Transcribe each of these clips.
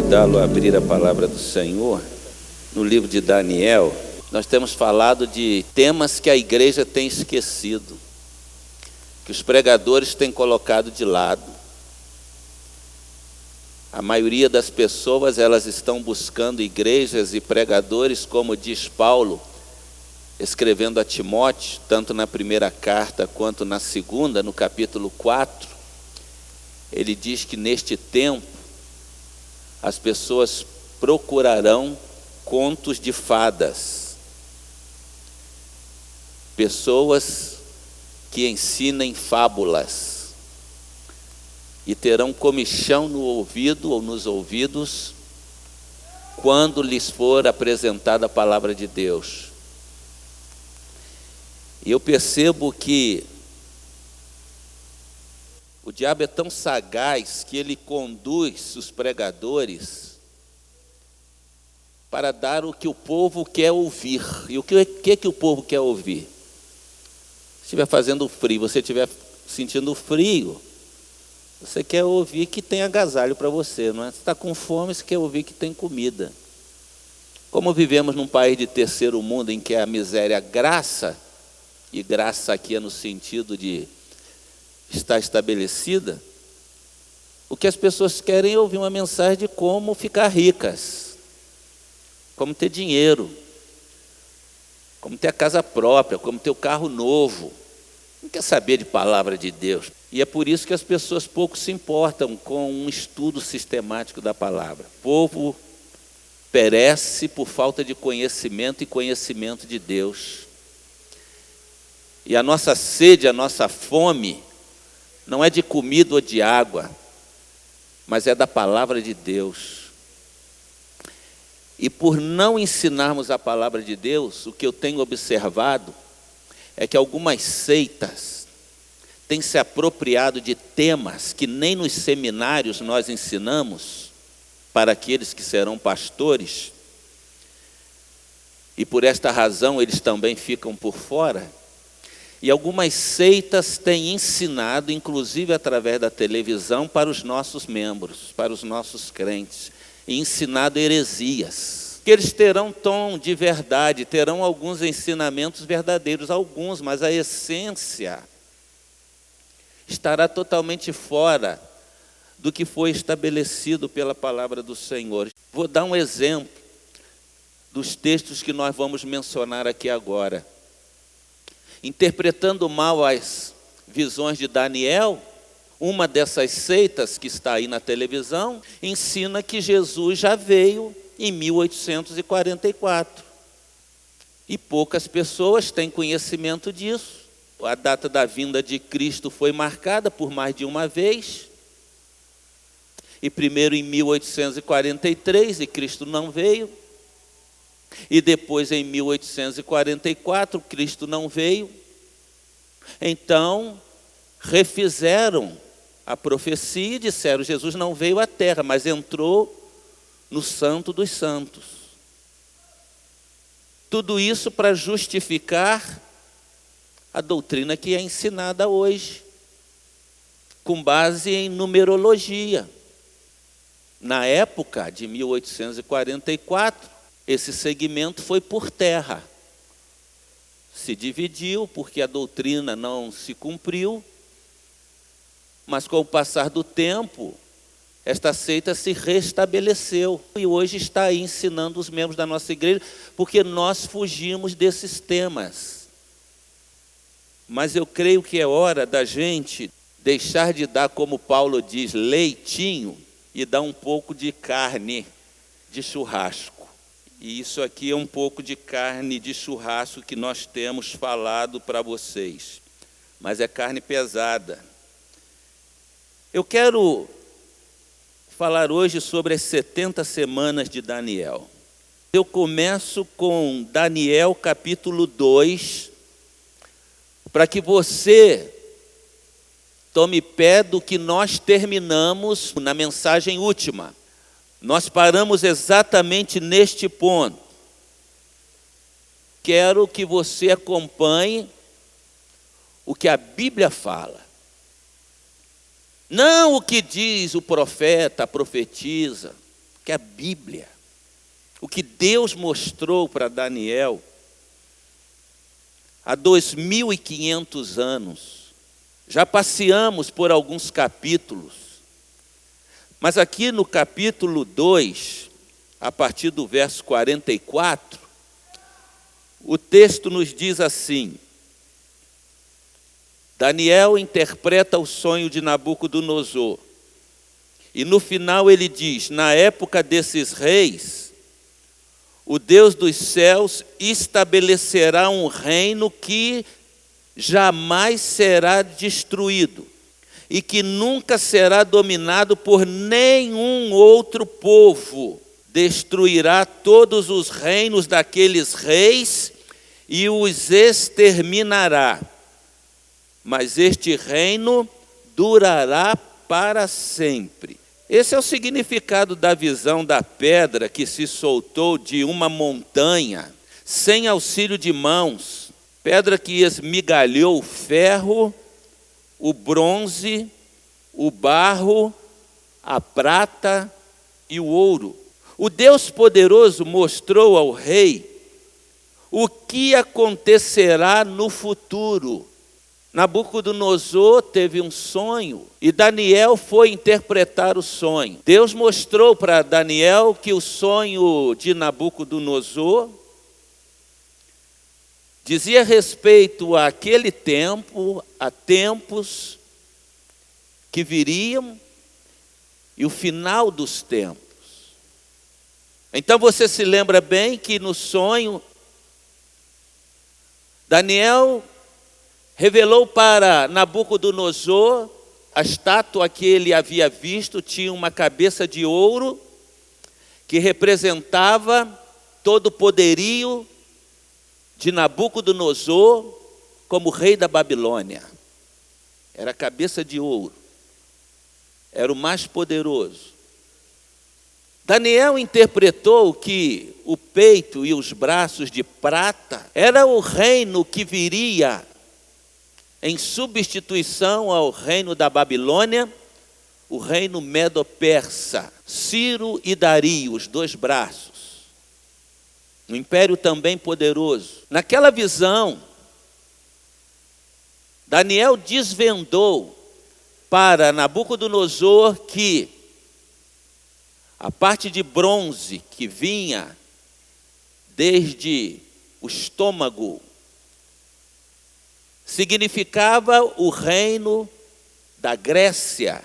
convidá-lo a abrir a palavra do Senhor no livro de Daniel. Nós temos falado de temas que a igreja tem esquecido, que os pregadores têm colocado de lado. A maioria das pessoas, elas estão buscando igrejas e pregadores, como diz Paulo, escrevendo a Timóteo, tanto na primeira carta quanto na segunda, no capítulo 4, ele diz que neste tempo as pessoas procurarão contos de fadas, pessoas que ensinem fábulas e terão comichão no ouvido ou nos ouvidos quando lhes for apresentada a palavra de Deus. E eu percebo que o diabo é tão sagaz que ele conduz os pregadores para dar o que o povo quer ouvir. E o que o povo quer ouvir? Se estiver fazendo frio, você estiver sentindo frio, você quer ouvir que tem agasalho para você, não é? Você está com fome, você quer ouvir que tem comida. Como vivemos num país de terceiro mundo em que a miséria graça, e graça aqui é no sentido de estar estabelecida, o que as pessoas querem é ouvir uma mensagem de como ficar ricas, como ter dinheiro, como ter a casa própria, como ter o carro novo. Não quer saber de palavra de Deus. E é por isso que as pessoas pouco se importam com um estudo sistemático da palavra. O povo perece por falta de conhecimento e conhecimento de Deus. E a nossa sede, a nossa fome, não é de comida ou de água, mas é da palavra de Deus. E por não ensinarmos a palavra de Deus, o que eu tenho observado é que algumas seitas têm se apropriado de temas que nem nos seminários nós ensinamos para aqueles que serão pastores, e por esta razão eles também ficam por fora. E algumas seitas têm ensinado, inclusive através da televisão, para os nossos membros, para os nossos crentes, e ensinado heresias. Que eles terão tom de verdade, terão alguns ensinamentos verdadeiros, alguns, mas a essência estará totalmente fora do que foi estabelecido pela palavra do Senhor. Vou dar um exemplo dos textos que nós vamos mencionar aqui agora. Interpretando mal as visões de Daniel, uma dessas seitas que está aí na televisão, ensina que Jesus já veio em 1844. E poucas pessoas têm conhecimento disso. A data da vinda de Cristo foi marcada por mais de uma vez. E primeiro em 1843, e Cristo não veio. E depois em 1844, Cristo não veio. Então, refizeram a profecia e disseram: Jesus não veio à terra, mas entrou no Santo dos Santos. Tudo isso para justificar a doutrina que é ensinada hoje, com base em numerologia. Na época de 1844, esse segmento foi por terra. Se dividiu porque a doutrina não se cumpriu, mas com o passar do tempo, esta seita se restabeleceu. E hoje está aí ensinando os membros da nossa igreja, porque nós fugimos desses temas. Mas eu creio que é hora da gente deixar de dar, como Paulo diz, leitinho, e dar um pouco de carne de churrasco. E isso aqui é um pouco de carne de churrasco que nós temos falado para vocês. Mas é carne pesada. Eu quero falar hoje sobre as 70 semanas de Daniel. Eu começo com Daniel capítulo 2, para que você tome pé do que nós terminamos na mensagem última. Nós paramos exatamente neste ponto. Quero que você acompanhe o que a Bíblia fala. Não o que diz o profeta, a profetisa, que a Bíblia, o que Deus mostrou para Daniel há 2.500 anos. Já passeamos por alguns capítulos, mas aqui no capítulo 2, a partir do verso 44, o texto nos diz assim: Daniel interpreta o sonho de Nabucodonosor. E no final ele diz: na época desses reis, o Deus dos céus estabelecerá um reino que jamais será destruído e que nunca será dominado por nenhum outro povo. Destruirá todos os reinos daqueles reis e os exterminará. Mas este reino durará para sempre. Esse é o significado da visão da pedra que se soltou de uma montanha, sem auxílio de mãos. Pedra que esmigalhou o ferro, o bronze, o barro, a prata e o ouro. O Deus poderoso mostrou ao rei o que acontecerá no futuro. Nabucodonosor teve um sonho e Daniel foi interpretar o sonho. Deus mostrou para Daniel que o sonho de Nabucodonosor dizia respeito àquele tempo, a tempos que viriam e o final dos tempos. Então você se lembra bem que no sonho, Daniel revelou para Nabucodonosor a estátua que ele havia visto, tinha uma cabeça de ouro que representava todo o poderio de Nabucodonosor como rei da Babilônia. Era a cabeça de ouro, era o mais poderoso. Daniel interpretou que o peito e os braços de prata era o reino que viria em substituição ao reino da Babilônia, o reino medo-persa, Ciro e Dario, os dois braços. Um império também poderoso. Naquela visão, Daniel desvendou para Nabucodonosor que a parte de bronze que vinha desde o estômago significava o reino da Grécia,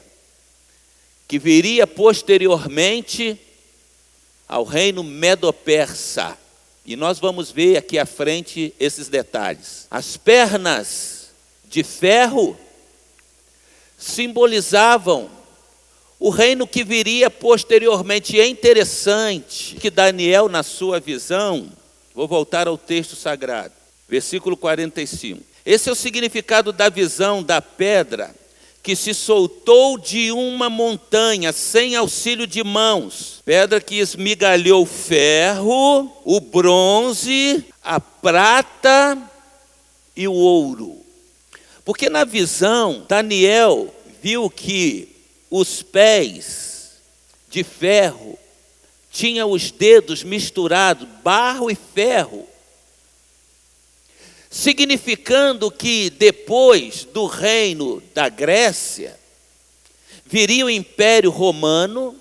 que viria posteriormente ao reino medo-persa. E nós vamos ver aqui à frente esses detalhes. As pernas de ferro simbolizavam o reino que viria posteriormente. E é interessante que Daniel, na sua visão, vou voltar ao texto sagrado, versículo 45. Esse é o significado da visão da pedra que se soltou de uma montanha sem auxílio de mãos. Pedra que esmigalhou o ferro, o bronze, a prata e o ouro. Porque na visão, Daniel viu que os pés de ferro tinham os dedos misturados, barro e ferro, significando que depois do reino da Grécia, viria o Império Romano.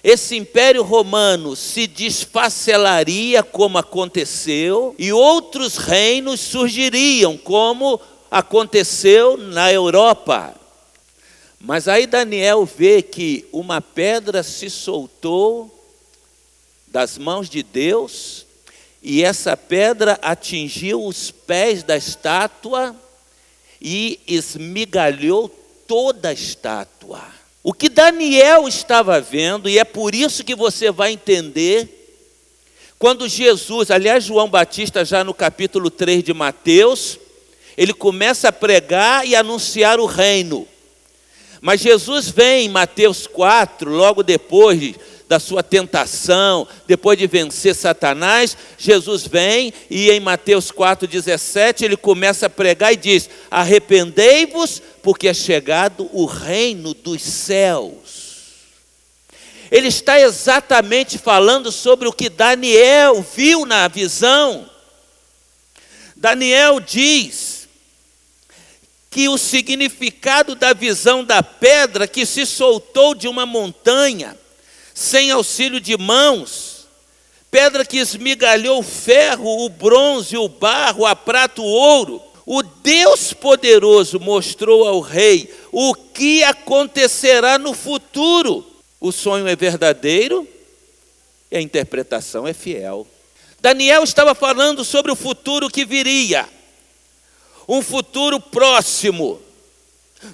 Esse Império Romano se desfacelaria, como aconteceu, e outros reinos surgiriam, como aconteceu na Europa. Mas aí Daniel vê que uma pedra se soltou das mãos de Deus, e essa pedra atingiu os pés da estátua e esmigalhou toda a estátua. O que Daniel estava vendo, e é por isso que você vai entender, quando Jesus, aliás, João Batista, já no capítulo 3 de Mateus, ele começa a pregar e anunciar o reino. Mas Jesus vem em Mateus 4, logo depois da sua tentação, depois de vencer Satanás, Jesus vem e em Mateus 4,17 ele começa a pregar e diz: arrependei-vos, porque é chegado o reino dos céus. ele está exatamente falando sobre o que Daniel viu na visão. Daniel diz que o significado da visão da pedra que se soltou de uma montanha, sem auxílio de mãos, pedra que esmigalhou o ferro, o bronze, o barro, a prata, o ouro, o Deus poderoso mostrou ao rei o que acontecerá no futuro. O sonho é verdadeiro e a interpretação é fiel. Daniel estava falando sobre o futuro que viria, um futuro próximo.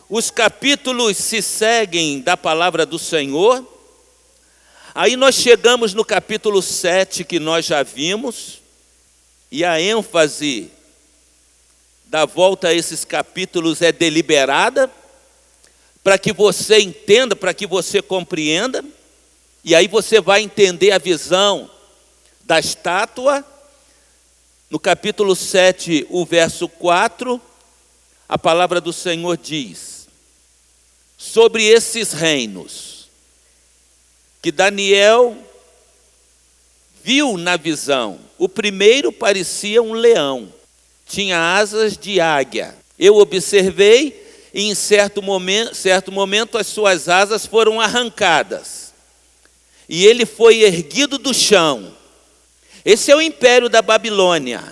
Os capítulos se seguem da palavra do Senhor. Aí nós chegamos no capítulo 7, que nós já vimos, e a ênfase da volta a esses capítulos é deliberada, para que você entenda, para que você compreenda, e aí você vai entender a visão da estátua. No capítulo 7, o verso 4, a palavra do Senhor diz: sobre esses reinos que Daniel viu na visão, o primeiro parecia um leão, tinha asas de águia. Eu observei e em certo momento as suas asas foram arrancadas e ele foi erguido do chão. Esse é o império da Babilônia,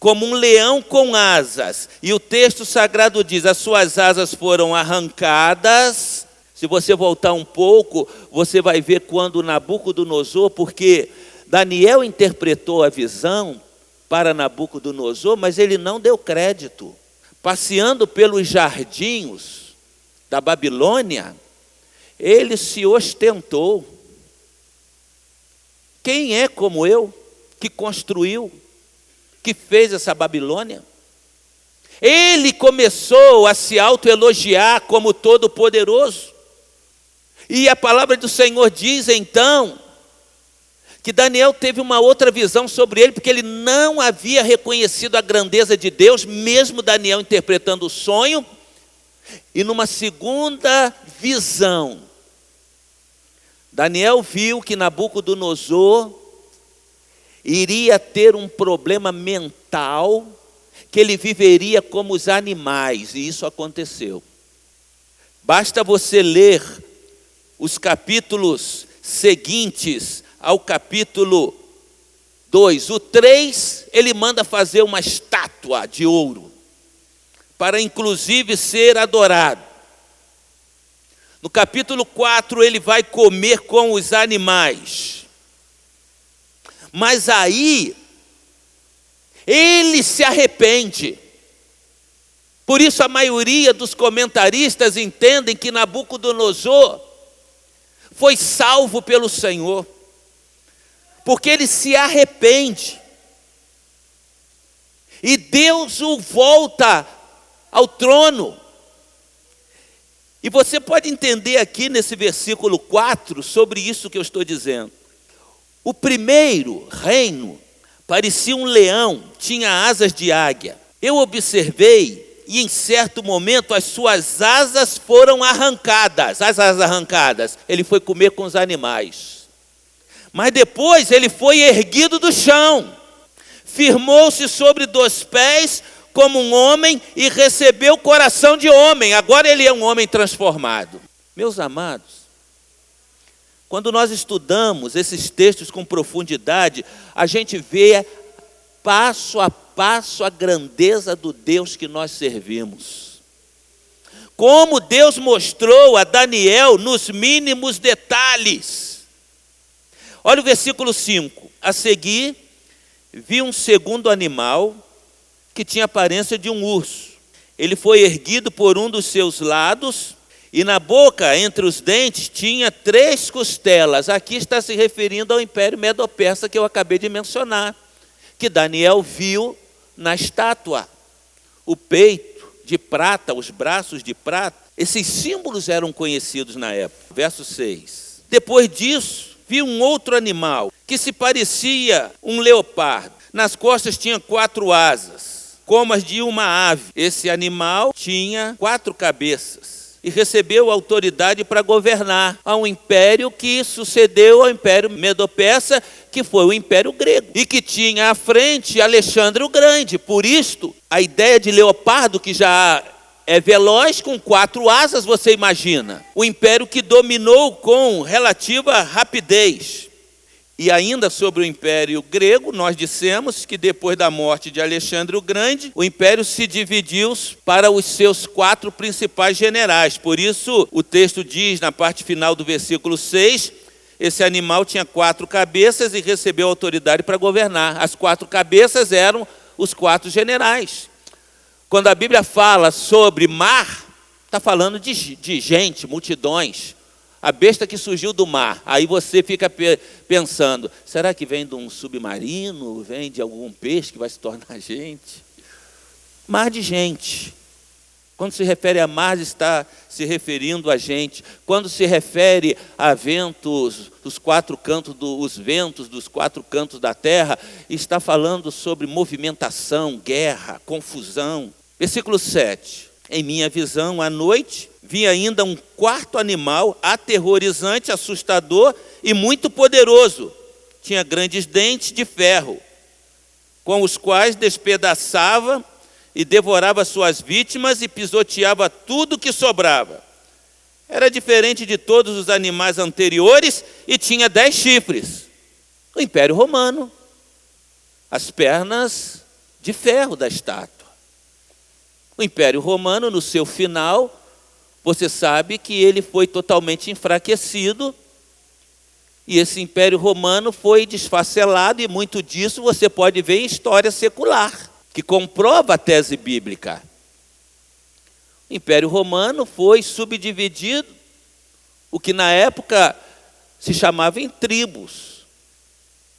como um leão com asas. E o texto sagrado diz: as suas asas foram arrancadas. Se você voltar um pouco, você vai ver quando Nabucodonosor, porque Daniel interpretou a visão para Nabucodonosor, mas ele não deu crédito. Passeando pelos jardins da Babilônia, ele se ostentou. Quem é como eu, que construiu, que fez essa Babilônia? Ele começou a se autoelogiar como todo-poderoso. E a palavra do Senhor diz então que Daniel teve uma outra visão sobre ele, porque ele não havia reconhecido a grandeza de Deus, mesmo Daniel interpretando o sonho. E numa segunda visão, Daniel viu que Nabucodonosor iria ter um problema mental, que ele viveria como os animais, e isso aconteceu. Basta você ler os capítulos seguintes ao capítulo 2. O 3, ele manda fazer uma estátua de ouro, para inclusive ser adorado. No capítulo 4, ele vai comer com os animais. Mas aí, ele se arrepende. Por isso a maioria dos comentaristas entendem que Nabucodonosor foi salvo pelo Senhor, porque ele se arrepende. E Deus o volta ao trono. E você pode entender aqui nesse versículo 4 sobre isso que eu estou dizendo. O primeiro reino parecia um leão, tinha asas de águia. Eu observei e em certo momento as suas asas foram arrancadas. As asas arrancadas, ele foi comer com os animais. Mas depois ele foi erguido do chão, firmou-se sobre 2 pés como um homem e recebeu o coração de homem. Agora ele é um homem transformado. Meus amados, quando nós estudamos esses textos com profundidade, a gente vê passo a passo a grandeza do Deus que nós servimos. Como Deus mostrou a Daniel nos mínimos detalhes. Olha o versículo 5. A seguir, vi um segundo animal que tinha aparência de um urso. Ele foi erguido por um dos seus lados e na boca, entre os dentes, tinha 3 costelas. Aqui está se referindo ao Império Medo-Persa que eu acabei de mencionar, que Daniel viu na estátua. O peito de prata, os braços de prata, esses símbolos eram conhecidos na época. Verso 6. Depois disso, vi um outro animal que se parecia um leopardo. Nas costas tinha 4 asas, como as de uma ave. Esse animal tinha 4 cabeças e recebeu autoridade para governar a um império que sucedeu ao Império Medo-Persa, que foi o Império Grego, e que tinha à frente Alexandre o Grande. Por isto, a ideia de leopardo, que já é veloz, com 4 asas, você imagina. O império que dominou com relativa rapidez. E ainda sobre o Império Grego, nós dissemos que depois da morte de Alexandre o Grande, o império se dividiu para os seus 4 principais generais. Por isso, o texto diz, na parte final do versículo 6, esse animal tinha 4 cabeças e recebeu autoridade para governar. As 4 cabeças eram os 4 generais. Quando a Bíblia fala sobre mar, está falando de gente, multidões. A besta que surgiu do mar. Aí você fica pensando, será que vem de um submarino? Vem de algum peixe que vai se tornar gente? Mar de gente. Quando se refere a mar, está se referindo a gente. Quando se refere a ventos dos 4 cantos, os ventos dos 4 cantos da terra, está falando sobre movimentação, guerra, confusão. Versículo 7. Em minha visão, à noite, vi ainda um 4º animal, aterrorizante, assustador e muito poderoso. Tinha grandes dentes de ferro, com os quais despedaçava e devorava suas vítimas e pisoteava tudo que sobrava. Era diferente de todos os animais anteriores e tinha 10 chifres. O Império Romano, as pernas de ferro da estátua. O Império Romano, no seu final, você sabe que ele foi totalmente enfraquecido, e esse Império Romano foi desfacelado, e muito disso você pode ver em história secular, que comprova a tese bíblica. O Império Romano foi subdividido, o que na época se chamava em tribos,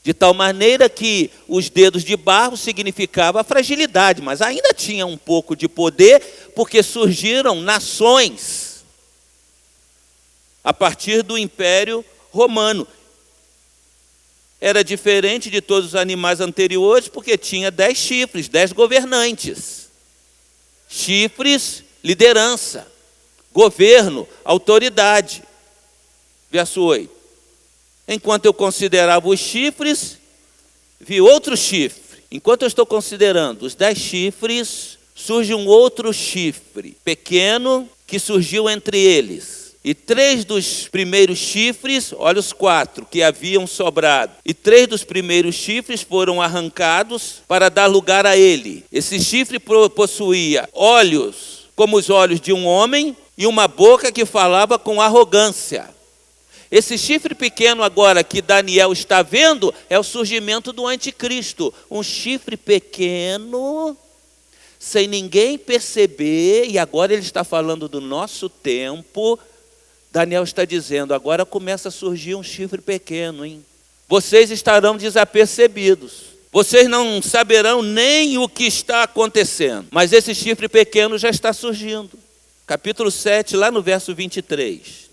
de tal maneira que os dedos de barro significava fragilidade, mas ainda tinha um pouco de poder, porque surgiram nações a partir do Império Romano. Era diferente de todos os animais anteriores, porque tinha 10 chifres, 10 governantes. Chifres, liderança, governo, autoridade. Verso 8. Enquanto eu considerava os chifres, vi outro chifre. Enquanto eu estou considerando os 10 chifres, surge um outro chifre, pequeno, que surgiu entre eles. E 3 dos primeiros chifres, olha os 4 que haviam sobrado. E 3 dos primeiros chifres foram arrancados para dar lugar a ele. Esse chifre possuía olhos como os olhos de um homem e uma boca que falava com arrogância. Esse chifre pequeno agora que Daniel está vendo é o surgimento do anticristo. Um chifre pequeno, sem ninguém perceber, e agora ele está falando do nosso tempo. Daniel está dizendo, agora começa a surgir um chifre pequeno, hein? Vocês estarão desapercebidos. Vocês não saberão nem o que está acontecendo. Mas esse chifre pequeno já está surgindo. Capítulo 7, lá no verso 23.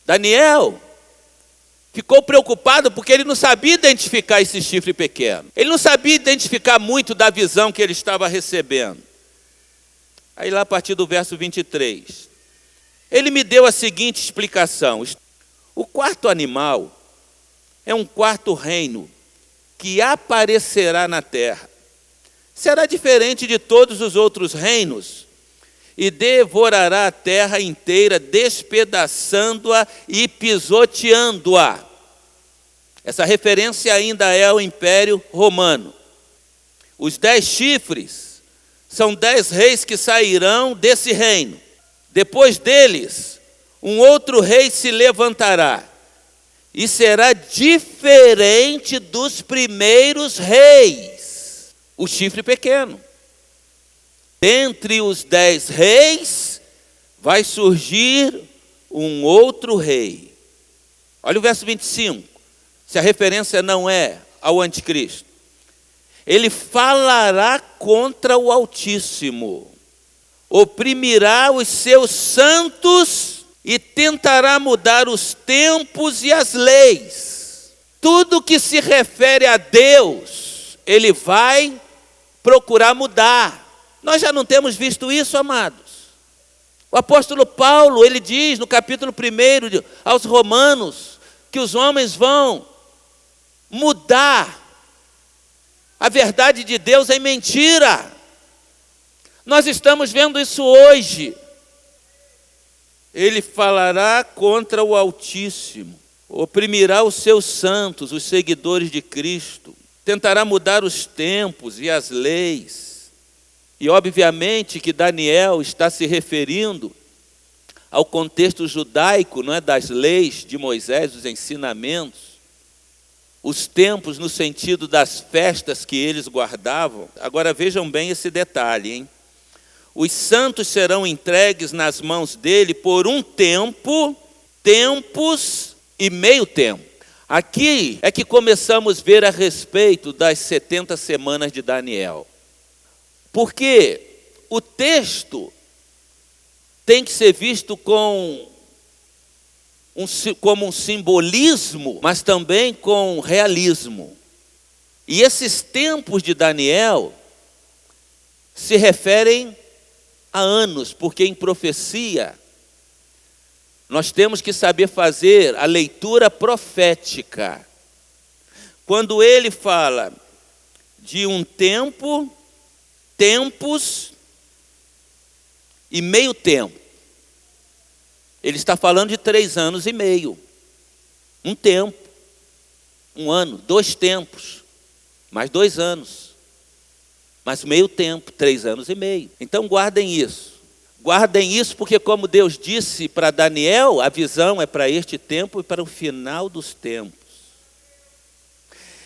Daniel ficou preocupado porque ele não sabia identificar esse chifre pequeno. Ele não sabia identificar muito da visão que ele estava recebendo. Aí lá a partir do verso 23, ele me deu a seguinte explicação. O 4º animal é um 4º reino que aparecerá na terra. Será diferente de todos os outros reinos e devorará a terra inteira, despedaçando-a e pisoteando-a. Essa referência ainda é ao Império Romano. Os 10 chifres são 10 reis que sairão desse reino. Depois deles, um outro rei se levantará e será diferente dos primeiros reis. O chifre pequeno. Dentre os 10 reis, vai surgir um outro rei. Olha o verso 25. Se a referência não é ao anticristo. Ele falará contra o Altíssimo. Oprimirá os seus santos e tentará mudar os tempos e as leis. Tudo que se refere a Deus, ele vai procurar mudar. Nós já não temos visto isso, amados. O apóstolo Paulo, ele diz no capítulo 1 aos Romanos, que os homens vão mudar a verdade de Deus em mentira. Nós estamos vendo isso hoje. Ele falará contra o Altíssimo, oprimirá os seus santos, os seguidores de Cristo, tentará mudar os tempos e as leis. E obviamente que Daniel está se referindo ao contexto judaico, não é, das leis de Moisés, os ensinamentos, os tempos no sentido das festas que eles guardavam. Agora vejam bem esse detalhe, hein? Os santos serão entregues nas mãos dele por um tempo, tempos e meio tempo. Aqui é que começamos a ver a respeito das 70 semanas de Daniel. Porque o texto tem que ser visto como um simbolismo, mas também com realismo. E esses tempos de Daniel se referem a anos, porque em profecia nós temos que saber fazer a leitura profética. Quando ele fala de um tempo, tempos e meio tempo, ele está falando de 3 anos e meio. Um tempo, um ano, 2 tempos, mais 2 anos. Mas meio tempo, 3 anos e meio. Então guardem isso. Guardem isso porque, como Deus disse para Daniel, a visão é para este tempo e para o final dos tempos.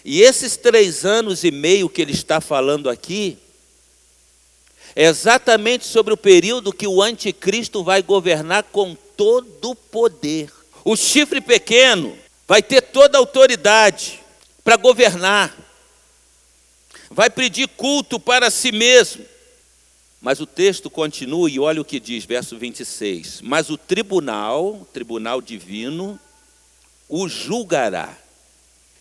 E esses 3 anos e meio que ele está falando aqui, é exatamente sobre o período que o anticristo vai governar com todo o poder. O chifre pequeno vai ter toda a autoridade para governar. Vai pedir culto para si mesmo. Mas o texto continua e olha o que diz, verso 26. Mas o tribunal divino, o julgará.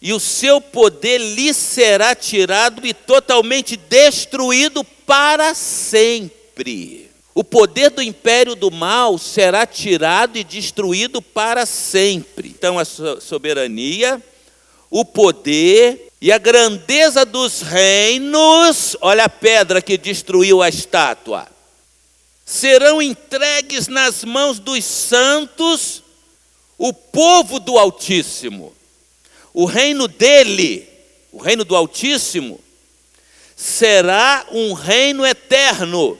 E o seu poder lhe será tirado e totalmente destruído para sempre. O poder do império do mal será tirado e destruído para sempre. Então a soberania, o poder e a grandeza dos reinos, olha a pedra que destruiu a estátua, serão entregues nas mãos dos santos, o povo do Altíssimo. O reino dele, o reino do Altíssimo, será um reino eterno.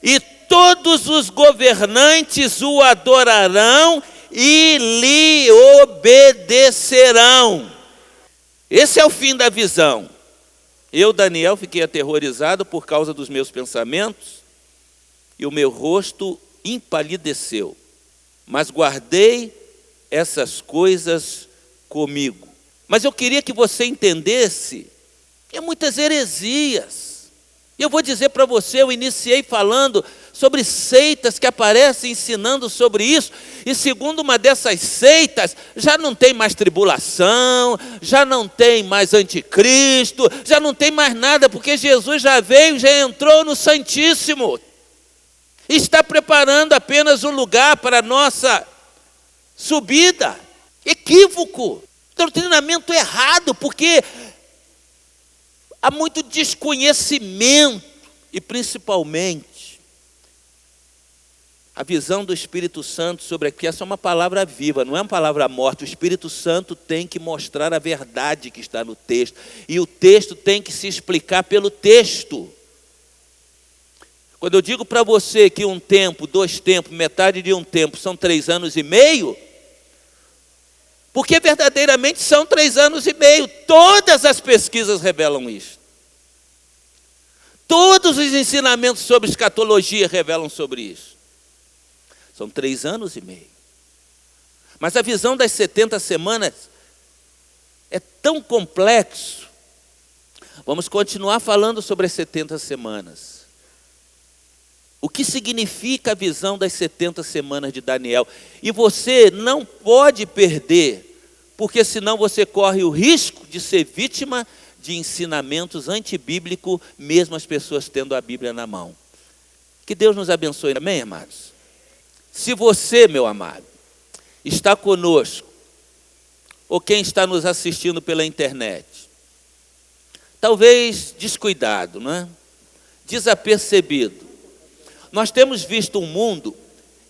E todos os governantes o adorarão e lhe obedecerão. Esse é o fim da visão. Eu, Daniel, fiquei aterrorizado por causa dos meus pensamentos e o meu rosto empalideceu. Mas guardei essas coisas comigo. Mas eu queria que você entendesse que há muitas heresias. Eu vou dizer para você, eu iniciei falando sobre seitas que aparecem ensinando sobre isso, e segundo uma dessas seitas, já não tem mais tribulação, já não tem mais anticristo, já não tem mais nada, porque Jesus já veio, já entrou no Santíssimo, está preparando apenas um lugar para a nossa subida. Equívoco, doutrinamento errado, porque há muito desconhecimento e principalmente a visão do Espírito Santo sobre aqui. Essa é uma palavra viva, não é uma palavra morta. O Espírito Santo tem que mostrar a verdade que está no texto e o texto tem que se explicar pelo texto. Quando eu digo para você que um tempo, 2 tempos, metade de um tempo são 3 anos e meio, porque verdadeiramente são 3 anos e meio. Todas as pesquisas revelam isso. Todos os ensinamentos sobre escatologia revelam sobre isso. São 3 anos e meio. Mas a visão das 70 semanas é tão complexo. Vamos continuar falando sobre as 70 semanas. O que significa a visão das 70 semanas de Daniel? E você não pode perder, porque senão você corre o risco de ser vítima de ensinamentos antibíblicos, mesmo as pessoas tendo a Bíblia na mão. Que Deus nos abençoe, amém, amados? Se você, meu amado, está conosco, ou quem está nos assistindo pela internet, talvez descuidado, não é? Desapercebido. Nós temos visto um mundo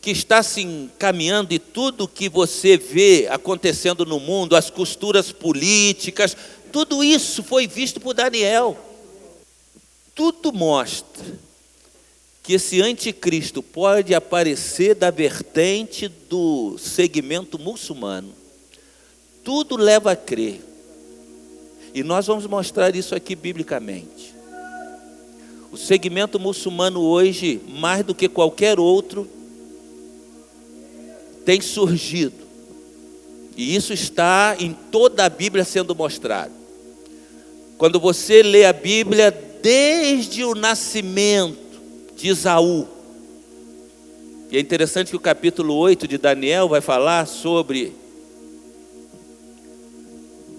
que está se encaminhando, e tudo que você vê acontecendo no mundo, as costuras políticas, tudo isso foi visto por Daniel. Tudo mostra que esse anticristo pode aparecer da vertente do segmento muçulmano. Tudo leva a crer. E nós vamos mostrar isso aqui biblicamente. O segmento muçulmano hoje, mais do que qualquer outro, tem surgido. E isso está em toda a Bíblia sendo mostrado. Quando você lê a Bíblia, desde o nascimento de Esaú. E é interessante que o capítulo 8 de Daniel vai falar sobre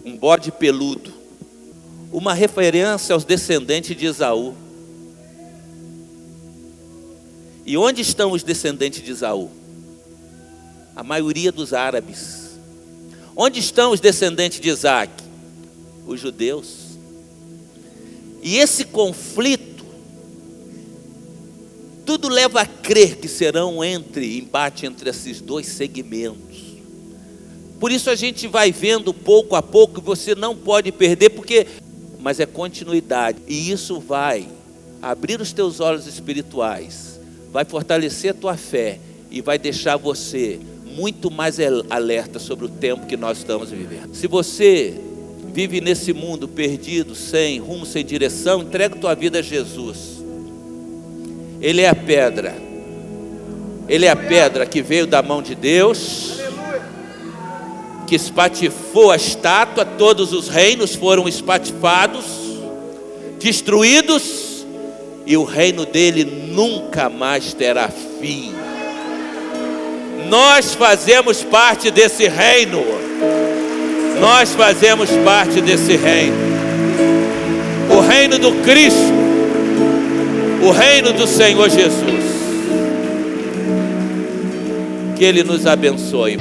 um bode peludo. Uma referência aos descendentes de Esaú. E onde estão os descendentes de Esaú? A maioria dos árabes. Onde estão os descendentes de Isaac? Os judeus. E esse conflito, tudo leva a crer que serão embate entre esses dois segmentos. Por isso a gente vai vendo pouco a pouco, você não pode perder, mas é continuidade. E isso vai abrir os teus olhos espirituais, vai fortalecer a tua fé e vai deixar você muito mais alerta sobre o tempo que nós estamos vivendo. Se você vive nesse mundo perdido, sem rumo, sem direção, entrega tua vida a Jesus. Ele é a pedra. Ele é a pedra que veio da mão de Deus, que espatifou a estátua. Todos os reinos foram espatifados, destruídos, e o reino dele nunca mais terá fim. Nós fazemos parte desse reino. Nós fazemos parte desse reino. O reino do Cristo. O reino do Senhor Jesus. Que Ele nos abençoe.